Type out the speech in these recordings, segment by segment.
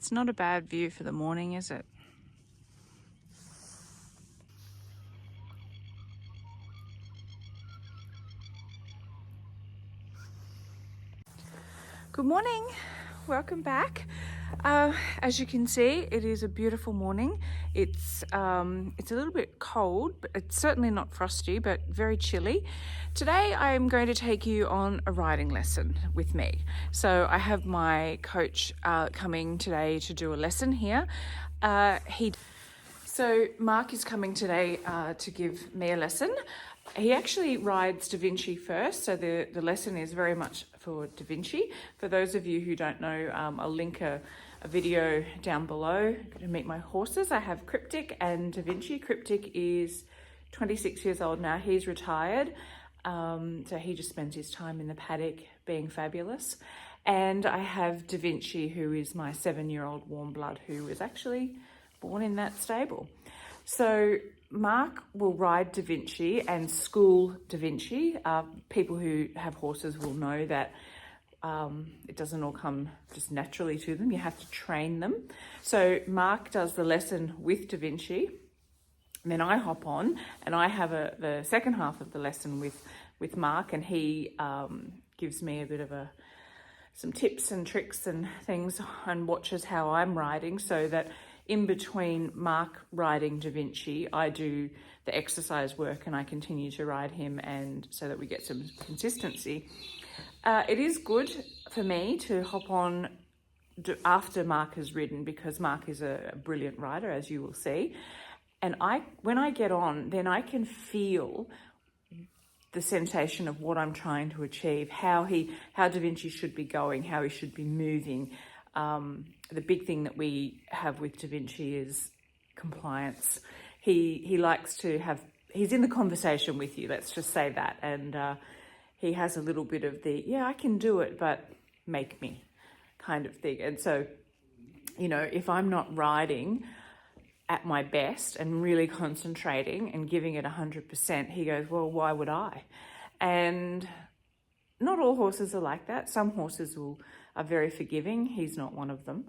It's not a bad view for the morning, is it? Good morning, welcome back. As you can see, it is a beautiful morning. It's a little bit cold, but it's certainly not frosty, but very chilly. Today I am going to take you on a riding lesson with me. So I have my coach coming today to do a lesson here. So Mark is coming today to give me a lesson. He actually rides DaVinci first, so the lesson is very much for DaVinci. For those of you who don't know, I'll link a video down below to meet my horses. I have Cryptic and DaVinci. Cryptic is 26 years old now. He's retired, so he just spends his time in the paddock being fabulous. And I have DaVinci, who is my 7-year-old warmblood, who was actually born in that stable. So Mark will ride DaVinci and school DaVinci. People who have horses will know that it doesn't all come just naturally to them. You have to train them. So Mark does the lesson with DaVinci, and then I hop on and I have the second half of the lesson with Mark, and he gives me a bit of some tips and tricks and things and watches how I'm riding, so that in between Mark riding DaVinci, I do the exercise work and I continue to ride him, and so that we get some consistency. It is good for me to hop on after Mark has ridden, because Mark is a brilliant rider, as you will see. And when I get on, then I can feel the sensation of what I'm trying to achieve, how DaVinci should be going, how he should be moving. The big thing that we have with DaVinci is compliance. He likes to he's in the conversation with you, let's just say that. And he has a little bit of the, yeah, I can do it, but make me kind of thing. And so, if I'm not riding at my best and really concentrating and giving it 100%, he goes, well, why would I? And not all horses are like that. Some horses are very forgiving. He's not one of them.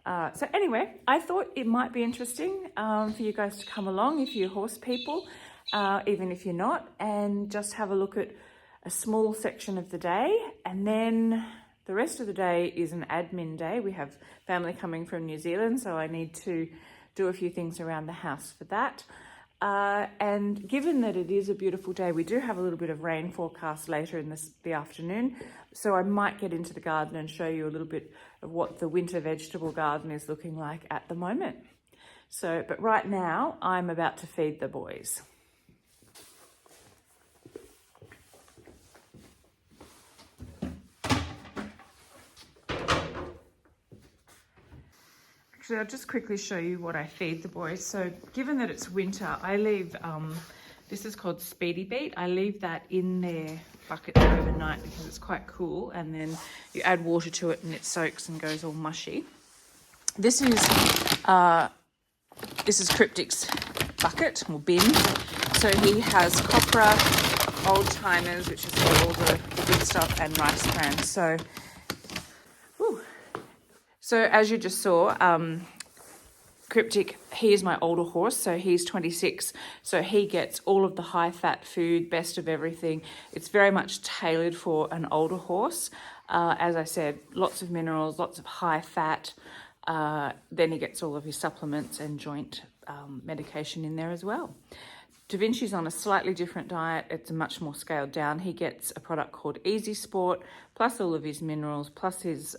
So anyway, I thought it might be interesting for you guys to come along if you're horse people, even if you're not, and just have a look at a small section of the day. And then the rest of the day is an admin day. We have family coming from New Zealand, so I need to do a few things around the house for that. And given that it is a beautiful day, we do have a little bit of rain forecast later in the afternoon. So I might get into the garden and show you a little bit of what the winter vegetable garden is looking like at the moment. But right now I'm about to feed the boys. Actually, I'll just quickly show you what I feed the boys. So given that it's winter, I leave, this is called Speedy Beet. I leave that in their buckets overnight because it's quite cool, and then you add water to it and it soaks and goes all mushy. This is Cryptic's bucket or bin. So he has copra, old timers, which is all the good stuff, and rice bran. So as you just saw, Cryptic, he is my older horse, so he's 26, so he gets all of the high-fat food, best of everything. It's very much tailored for an older horse. As I said, lots of minerals, lots of high-fat. Then he gets all of his supplements and joint medication in there as well. DaVinci's on a slightly different diet. It's much more scaled down. He gets a product called Easy Sport, plus all of his minerals, plus his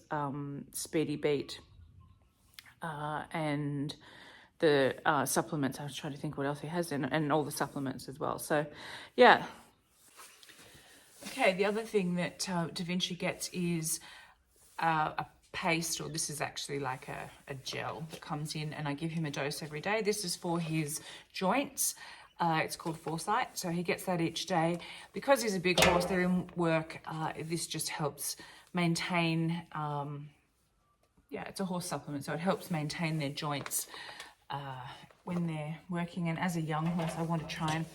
Speedy Beet, and the supplements. I was trying to think what else he has in, and all the supplements as well. So, yeah. Okay, the other thing that DaVinci gets is a paste, or this is actually like a gel that comes in, and I give him a dose every day. This is for his joints. It's called Foresight, so he gets that each day. Because he's a big horse, they're in work, this just helps maintain, it's a horse supplement, so it helps maintain their joints when they're working. And as a young horse, I want to try and,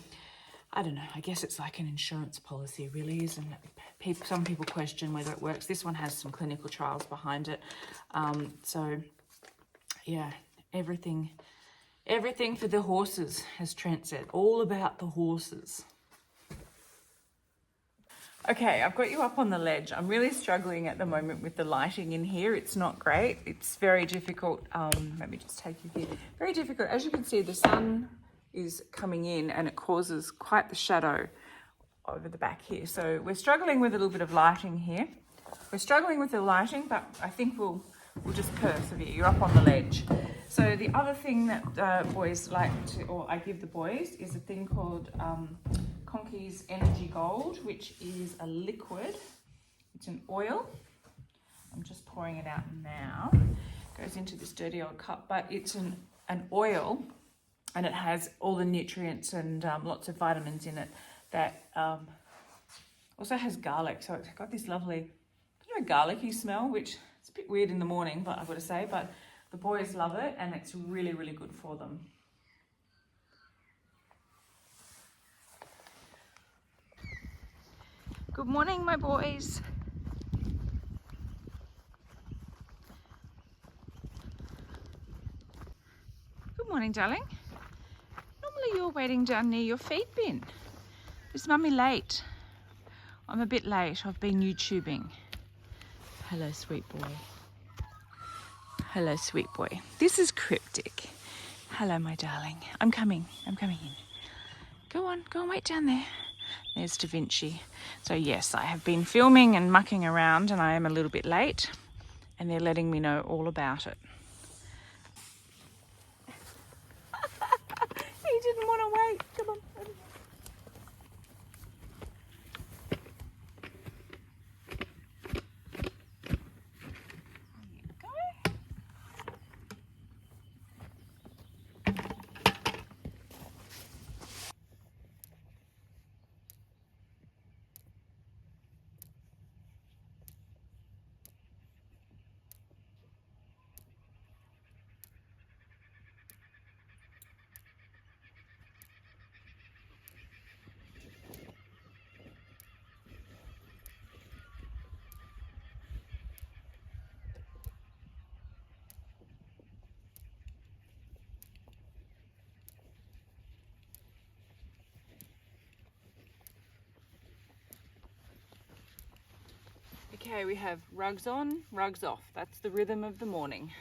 I don't know, I guess it's like an insurance policy really, isn't it? Some people question whether it works. This one has some clinical trials behind it. So yeah, everything for the horses, as Trent said, all about the horses. Okay, I've got you up on the ledge. I'm really struggling at the moment with the lighting in here. It's not great. It's very difficult. Let me just take you here. Very difficult. As you can see, the sun is coming in and it causes quite the shadow over the back here. So we're struggling with a little bit of lighting here. We're struggling with the lighting, but I think we'll just persevere. You're up on the ledge. So the other thing that boys like to, or I give the boys, is a thing called Conky's Energy Gold, which is a liquid. It's an oil. I'm just pouring it out now. It goes into this dirty old cup, but it's an oil, and it has all the nutrients and lots of vitamins in it that also has garlic. So it's got this lovely, garlicky smell, which it's a bit weird in the morning, but I've got to say, but the boys love it and it's really, really good for them. Good morning, my boys. Good morning, darling. Normally you're waiting down near your feed bin. Is Mummy late? I'm a bit late. I've been YouTubing. Hello, sweet boy. Hello, sweet boy. This is Cryptic. Hello, my darling. I'm coming in. Go on, wait down there. There's DaVinci. So yes, I have been filming and mucking around and I am a little bit late and they're letting me know all about it. He didn't want to wait. Come on. Okay, we have rugs on, rugs off. That's the rhythm of the morning.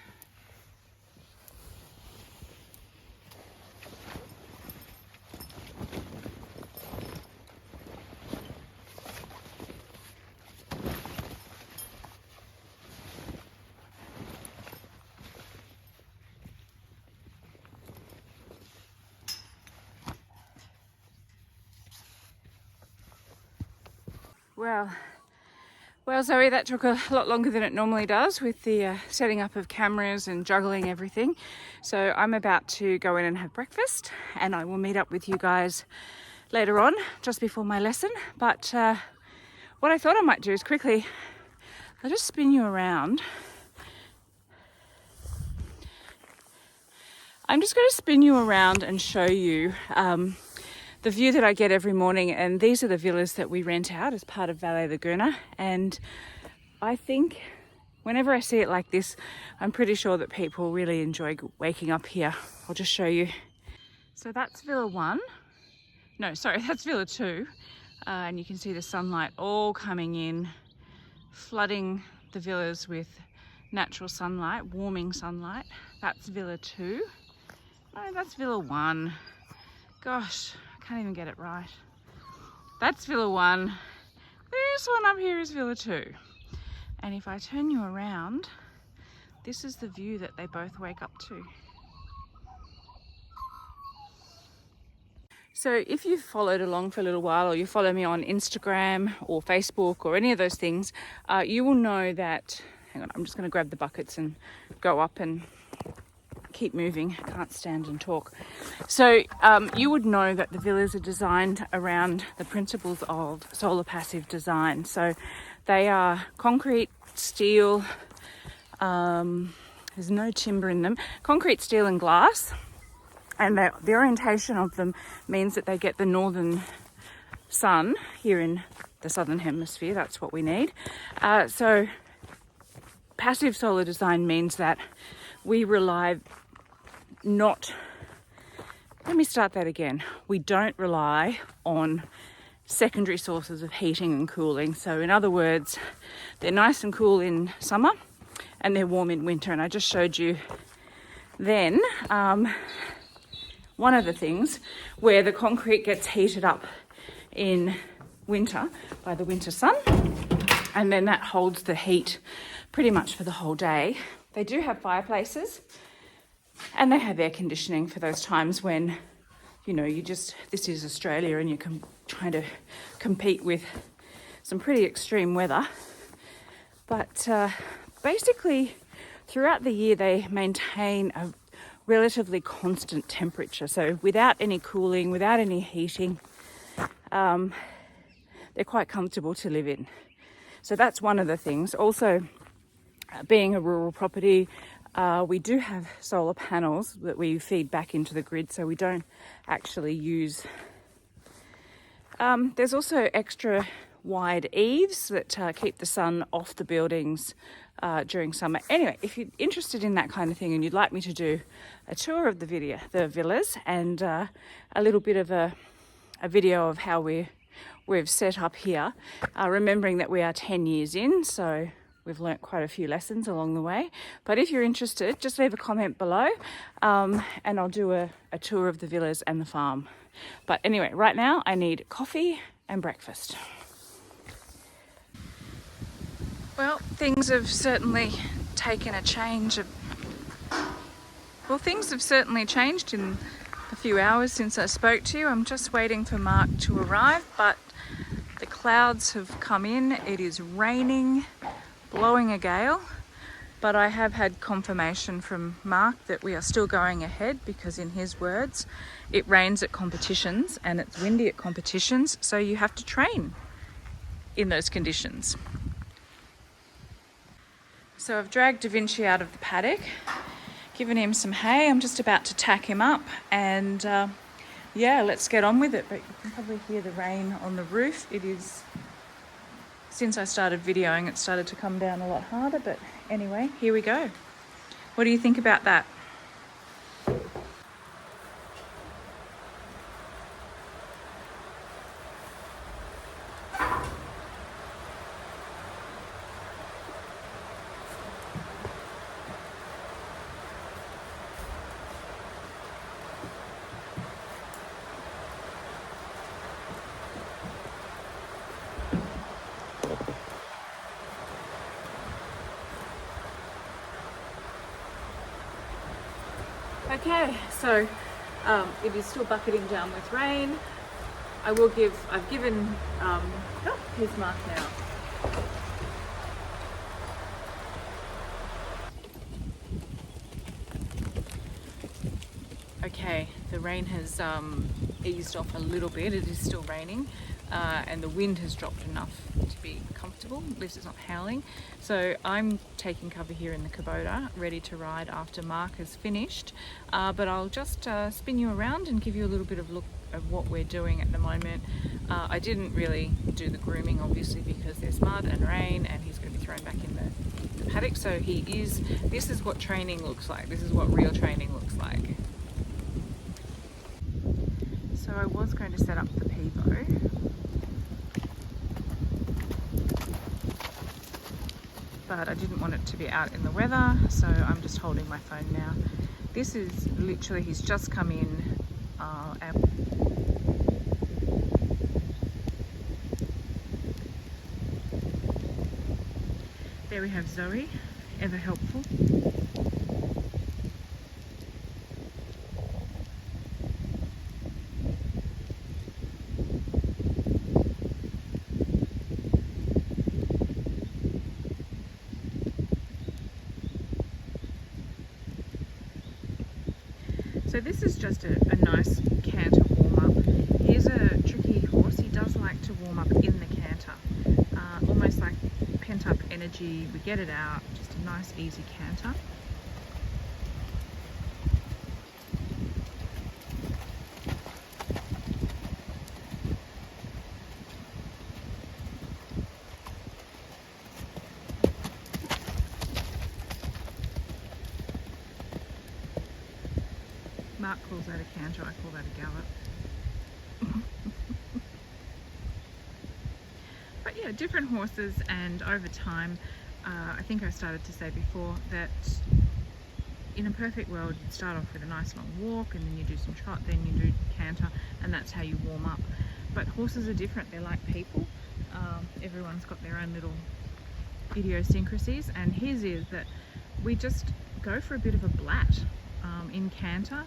Well, Zoe, that took a lot longer than it normally does with the setting up of cameras and juggling everything. So I'm about to go in and have breakfast and I will meet up with you guys later on, just before my lesson. But what I thought I might do is quickly, I'll just spin you around. I'm just going to spin you around and show you the view that I get every morning, and these are the villas that we rent out as part of Valet Laguna. And I think whenever I see it like this, I'm pretty sure that people really enjoy waking up here. I'll just show you. So that's Villa 1. No, sorry, that's Villa 2. And you can see the sunlight all coming in, flooding the villas with natural sunlight, warming sunlight. That's Villa 2. No, that's Villa 1. Gosh, I can't even get it right. That's Villa 1. This one up here is Villa 2. And if I turn you around, this is the view that they both wake up to. So if you've followed along for a little while, or you follow me on Instagram or Facebook or any of those things, you will know that, hang on, I'm just going to grab the buckets and go up and keep moving. I can't stand and talk. So you would know that the villas are designed around the principles of solar passive design. So they are concrete, steel, there's no timber in them, concrete, steel and glass. And the orientation of them means that they get the northern sun here in the southern hemisphere. That's what we need. So passive solar design means that we rely not, let me start that again. We don't rely on secondary sources of heating and cooling. So in other words, they're nice and cool in summer and they're warm in winter. And I just showed you then one of the things where the concrete gets heated up in winter by the winter sun, and then that holds the heat pretty much for the whole day. They do have fireplaces and they have air conditioning for those times when, you know, this is Australia and you're trying to compete with some pretty extreme weather. But basically throughout the year they maintain a relatively constant temperature. So without any cooling, without any heating, they're quite comfortable to live in. So that's one of the things. Also, being a rural property, we do have solar panels that we feed back into the grid, so we don't actually use... there's also extra wide eaves that keep the sun off the buildings during summer. Anyway, if you're interested in that kind of thing and you'd like me to do a tour of the villas and a little bit of a video of how we've set up here, remembering that we are 10 years in, so we've learnt quite a few lessons along the way. But if you're interested, just leave a comment below and I'll do a tour of the villas and the farm. But anyway, right now I need coffee and breakfast. Well, things have certainly taken a change. Things have certainly changed in a few hours since I spoke to you. I'm just waiting for Mark to arrive, but the clouds have come in. It is raining, blowing a gale, but I have had confirmation from Mark that we are still going ahead because, in his words, it rains at competitions and it's windy at competitions, so you have to train in those conditions. So I've dragged DaVinci out of the paddock, given him some hay. I'm just about to tack him up and yeah, let's get on with it. But you can probably hear the rain on the roof. It is, since I started videoing, it started to come down a lot harder, but anyway, here we go. What do you think about that? Okay, so it is still bucketing down with rain. I've given, here's Mark now. Okay, the rain has eased off a little bit. It is still raining and the wind has dropped enough to be comfortable, at least it's not howling. So I'm taking cover here in the Kubota, ready to ride after Mark has finished. But I'll just spin you around and give you a little bit of a look at what we're doing at the moment. I didn't really do the grooming, obviously, because there's mud and rain and he's going to be thrown back in the paddock. So this is what training looks like. This is what real training looks like. So I was going to set up the Pivo, but I didn't want it to be out in the weather, so I'm just holding my phone now. This is literally, he's just come in. There we have Zoe, ever helpful. So this is just a nice canter warm-up. He's a tricky horse. He does like to warm up in the canter. Almost like pent-up energy. We get it out. Just a nice, easy canter. Mark calls that a canter, I call that a gallop. But yeah, different horses, and over time, I think I started to say before that in a perfect world you'd start off with a nice long walk, and then you do some trot, then you do canter, and that's how you warm up. But horses are different, they're like people. Everyone's got their own little idiosyncrasies, and his is that we just go for a bit of a blat in canter.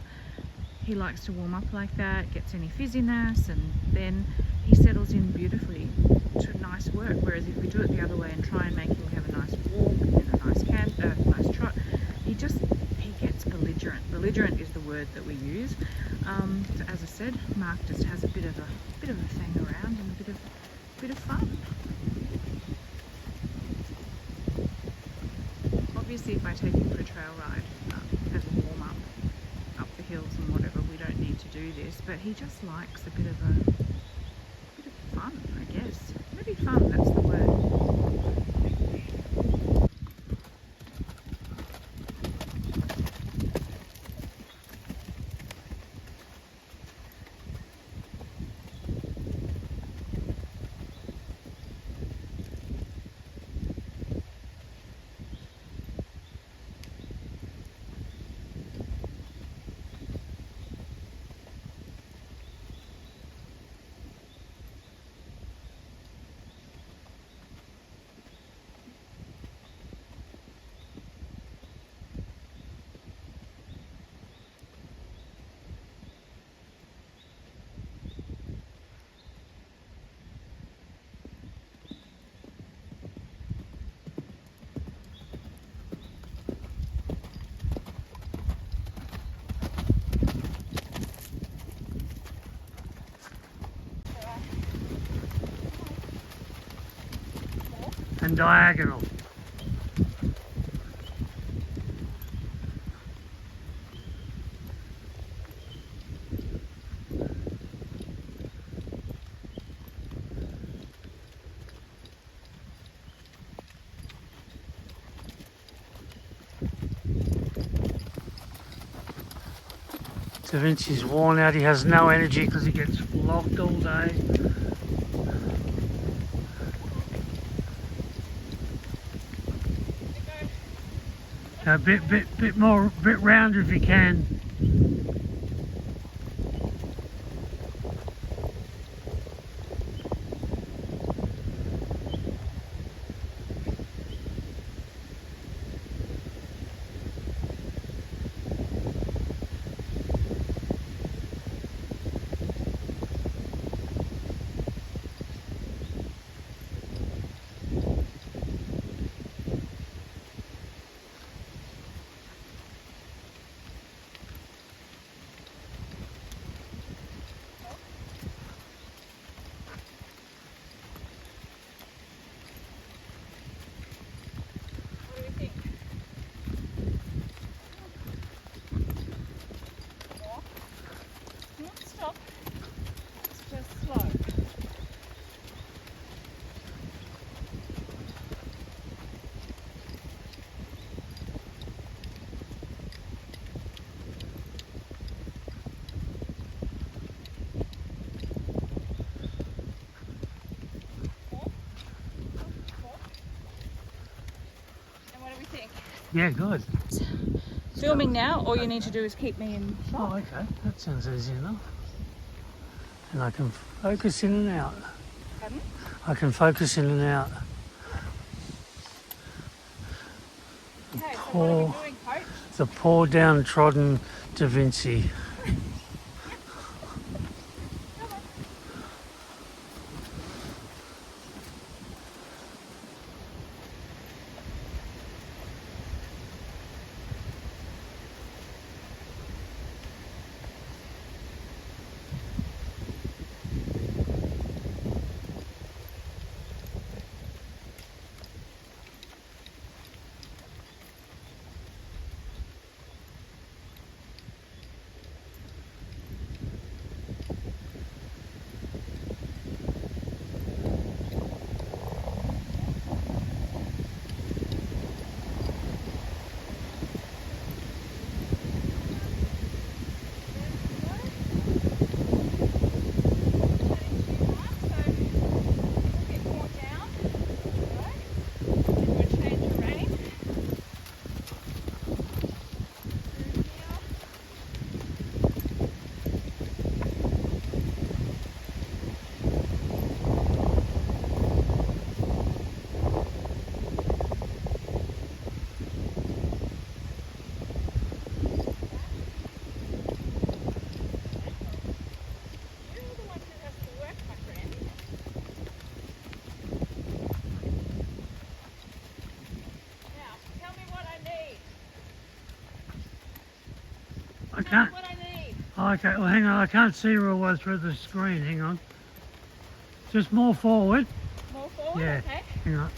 He likes to warm up like that, gets any fizziness, and then he settles in beautifully to nice work. Whereas if we do it the other way and try and make him have a nice walk and a nice trot, he gets belligerent. Belligerent is the word that we use. So as I said, Mark just has a bit of a fang around and a bit of fun. Obviously, if I take him for a trail ride as a warm up the hills and whatever, we don't need to do this. But he just likes a bit of fun, I guess. Maybe fun, that's the word. And diagonal. DaVinci's worn out, he has no energy because he gets flogged all day. A bit rounder if you can. Yeah, good. Filming now, all you need to do is keep me in shot. Oh, okay. That sounds easy enough. And I can focus in and out. Pardon? I can focus in and out. Okay, so what are we doing, Coach? The poor downtrodden DaVinci. can't. What I need. Okay, well hang on, I can't see real well through the screen, hang on. Just more forward. More forward? Yeah, Okay. hang on.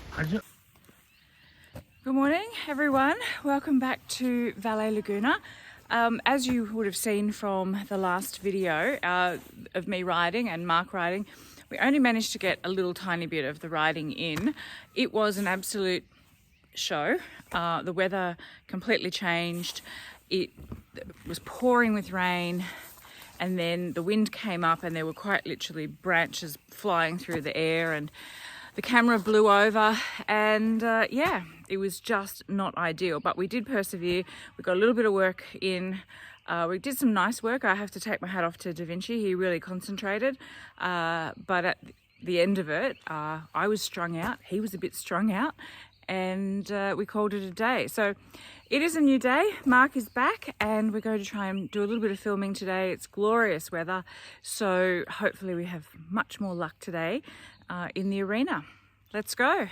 Good morning, everyone. Welcome back to Valle Laguna. As you would have seen from the last video of me riding and Mark riding, we only managed to get a little tiny bit of the riding in. It was an absolute show. The weather completely changed. It was pouring with rain, and then the wind came up and there were quite literally branches flying through the air, and the camera blew over, and yeah, it was just not ideal, but we did persevere. We got a little bit of work in. We did some nice work. I have to take my hat off to DaVinci. He really concentrated, but at the end of it, I was strung out. He was a bit strung out, and we called it a day. So it is a new day. Mark is back, and we're going to try and do a little bit of filming today. It's glorious weather, so hopefully we have much more luck today in the arena. Let's go.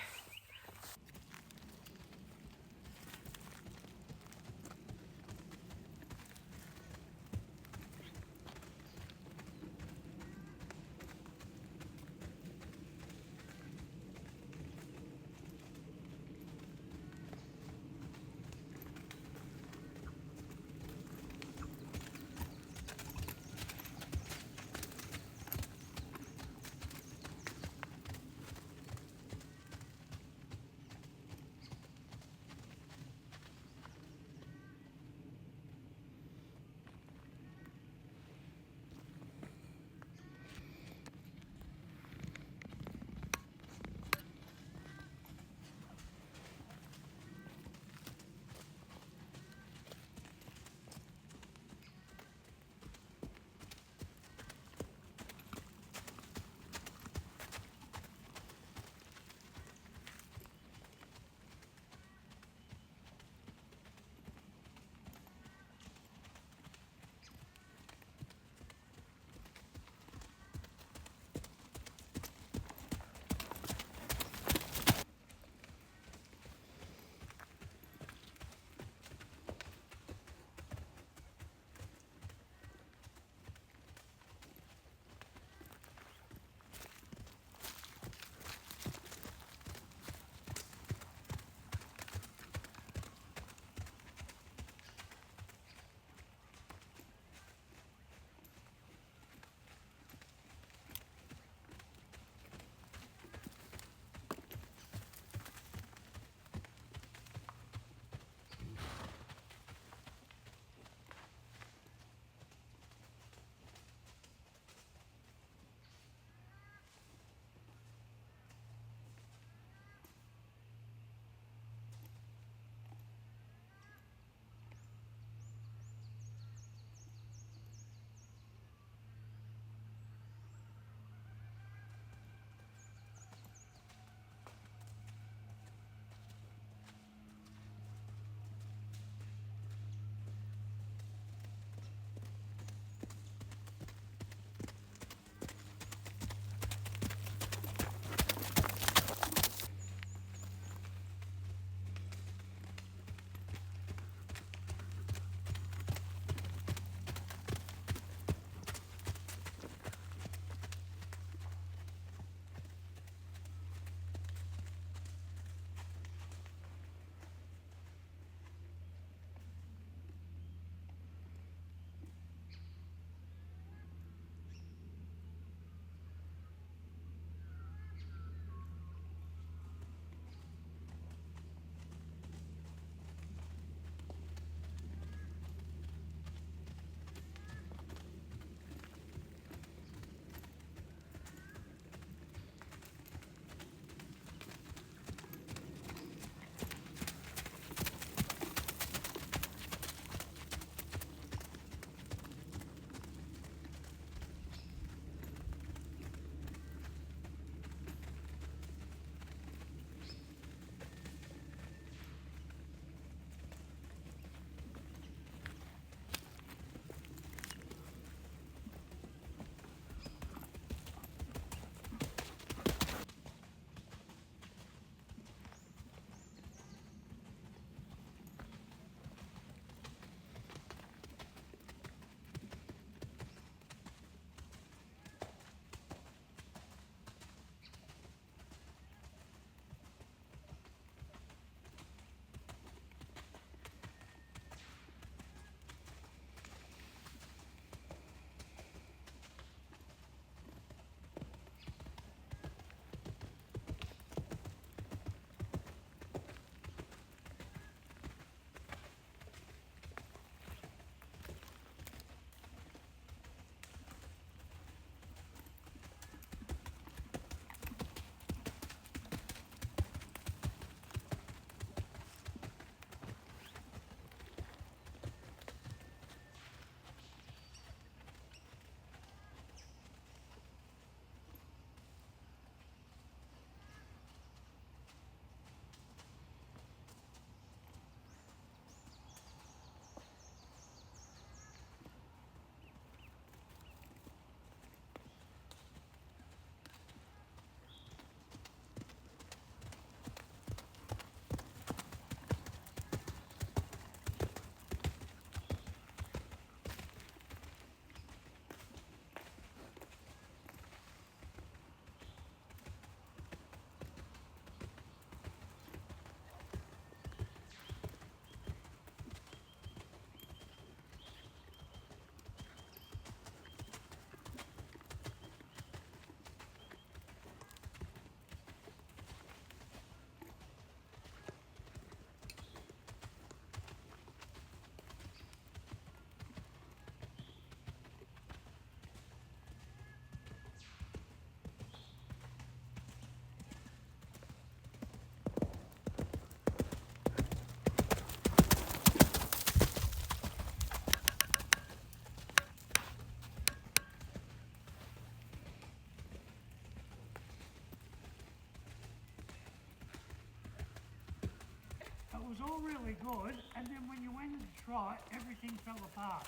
was all really good, and then when you went in to try it, everything fell apart.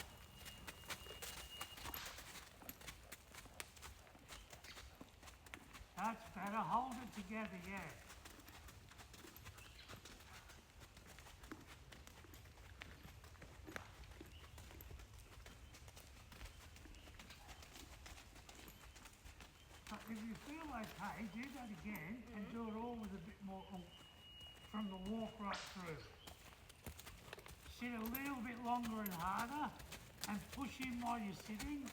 That's better. Hold it together, yeah. But if you feel okay, do that again and do it all with a bit more oomph from the walk right through. Sit a little bit longer and harder and push in while you're sitting.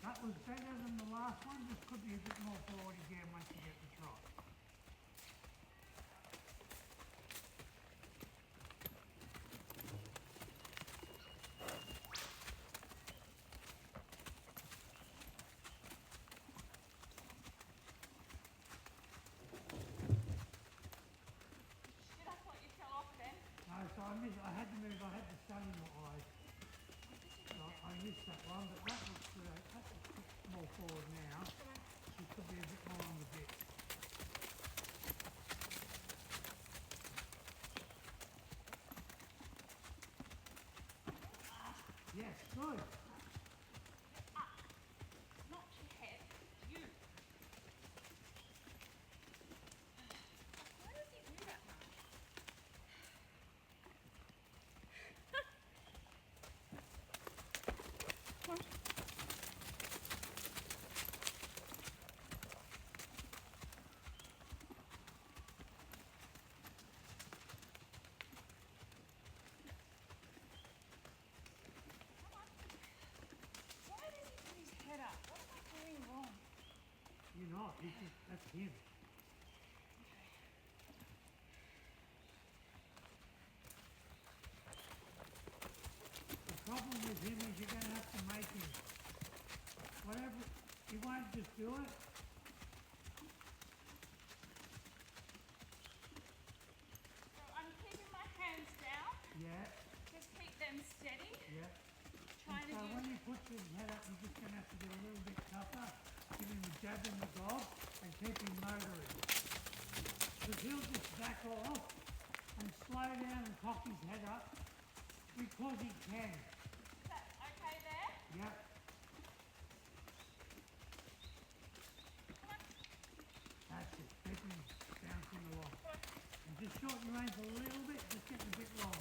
That was better than the last one, just could be a bit more forward again once you get the trot. Shit, I thought you fell off then. No, so I had to move, I had the sun in my eyes. So I missed that one, but that looks good. That's a bit more forward now. It could be a bit more on the bit. Yes, good. Not your head, you. Why does he do that much? Why does he put his head up? What am I doing wrong? You're not, that's him. The problem with him is you're going to have to make him. Whatever, he won't just do it. So I'm keeping my hands down. Yeah, Just keep them steady. yeah. Trying And so to when use. you put your head up, you're just going to have to get a little bit tougher. Give him a jab in the gob and keep him motoring. Because he'll just back off and slow down and cock his head up because he can. Is that okay there? Yeah. Come on. That's it. Keep him bouncing along. And just shorten your reins a little bit, just getting a bit long.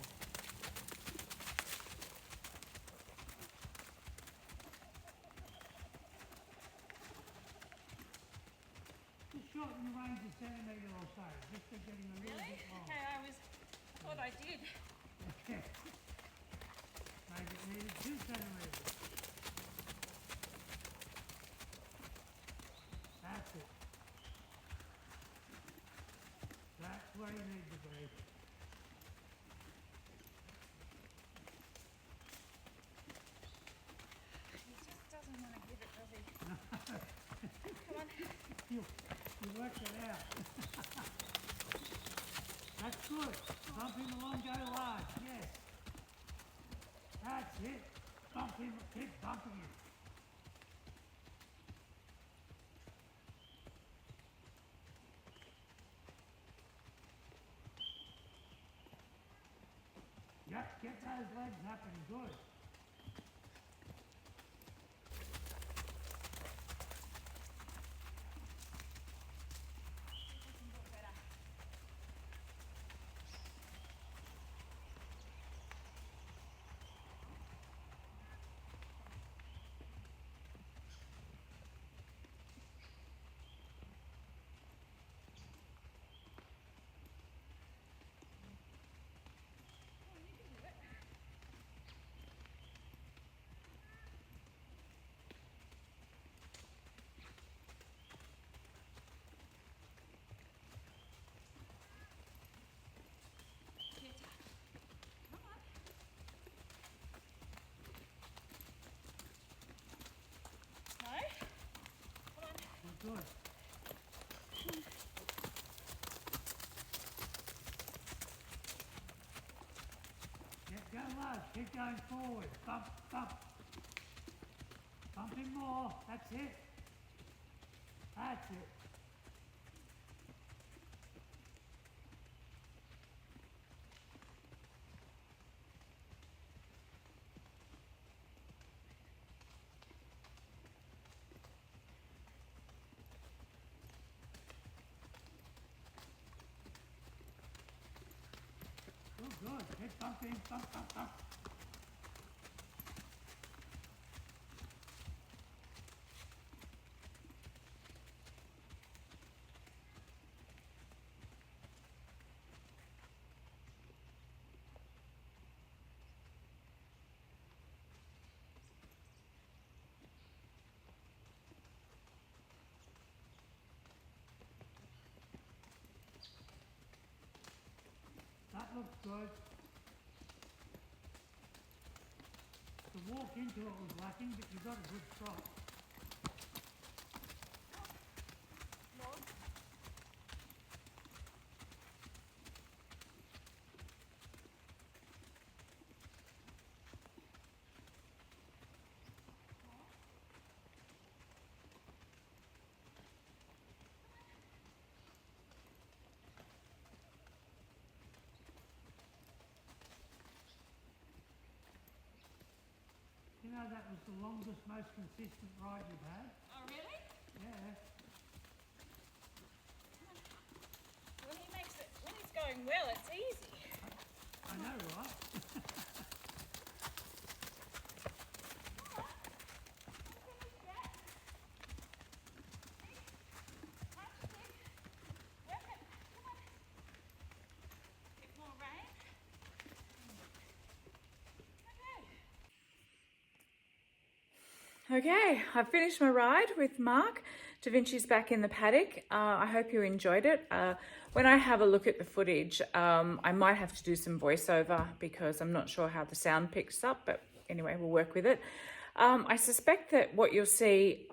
Just shorten your reins a centimetre or so, just for getting a little Really? bit long. Okay, I thought I did. Okay. Maybe it needed 2 centimetres. That's it. That's where you need to be. He just doesn't want to give it, does he? Come on. You worked it out. That's good. Bump him along, go large. Yes. That's it. Bump him, keep bumping him. Yep, get those legs happening good. We can do it better. Oh, you can do it. going forward. Bump, bump. Bump him more. That's it. That's it. Oh, good. Keep bumping. Bump, bump, bump. That looks good. The walk into it was lacking, but you got a good trot. You know that was the longest, most consistent ride you've had? Oh, really? Yeah. When he's going well, it's easy. I know, right? Okay, I've finished my ride with Mark. DaVinci's back in the paddock. I hope you enjoyed it. When I have a look at the footage, I might have to do some voiceover because I'm not sure how the sound picks up, but anyway, we'll work with it. I suspect that what you'll see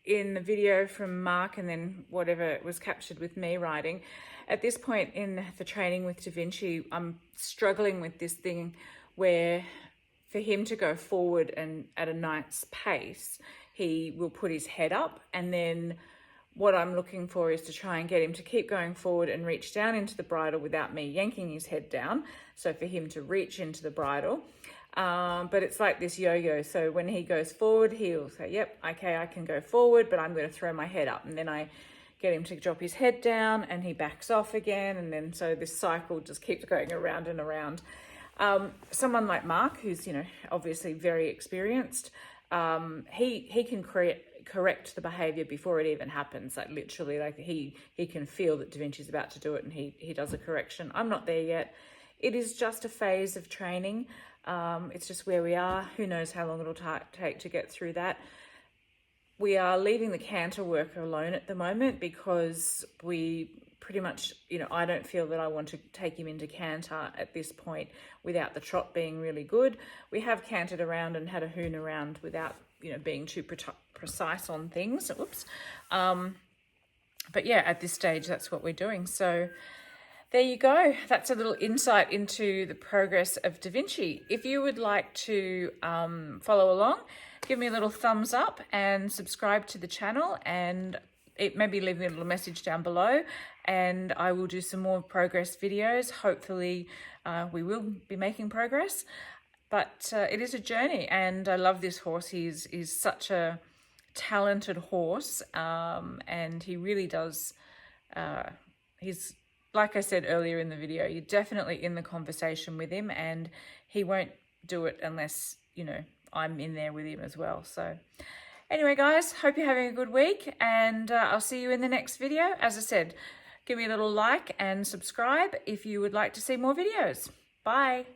in the video from Mark and then whatever was captured with me riding, at this point in the training with DaVinci, I'm struggling with this thing where for him to go forward and at a nice pace, he will put his head up, and then what I'm looking for is to try and get him to keep going forward and reach down into the bridle without me yanking his head down. So for him to reach into the bridle. But it's like this yo-yo. So when he goes forward, he'll say, yep, okay, I can go forward, but I'm going to throw my head up. And then I get him to drop his head down and he backs off again. And then so this cycle just keeps going around and around. Someone like Mark, who's, you know, obviously very experienced, he can correct the behavior before it even happens. Like literally, like he can feel that DaVinci's about to do it and he does a correction. I'm not there yet. It is just a phase of training. It's just where we are. Who knows how long it'll take to get through that. We are leaving the canter work alone at the moment because we pretty much, you know, I don't feel that I want to take him into canter at this point without the trot being really good. We have cantered around and had a hoon around without, you know, being too precise on things. Oops. But yeah, at this stage, that's what we're doing. So there you go. That's a little insight into the progress of DaVinci. If you would like to follow along, give me a little thumbs up and subscribe to the channel, and maybe leave me a little message down below, and I will do some more progress videos. Hopefully we will be making progress, but it is a journey, and I love this horse. He's such a talented horse, and he really does, he's, like I said earlier in the video, you're definitely in the conversation with him, and he won't do it unless, you know, I'm in there with him as well. So anyway, guys, hope you're having a good week, and I'll see you in the next video. As I said, give me a little like and subscribe if you would like to see more videos. Bye.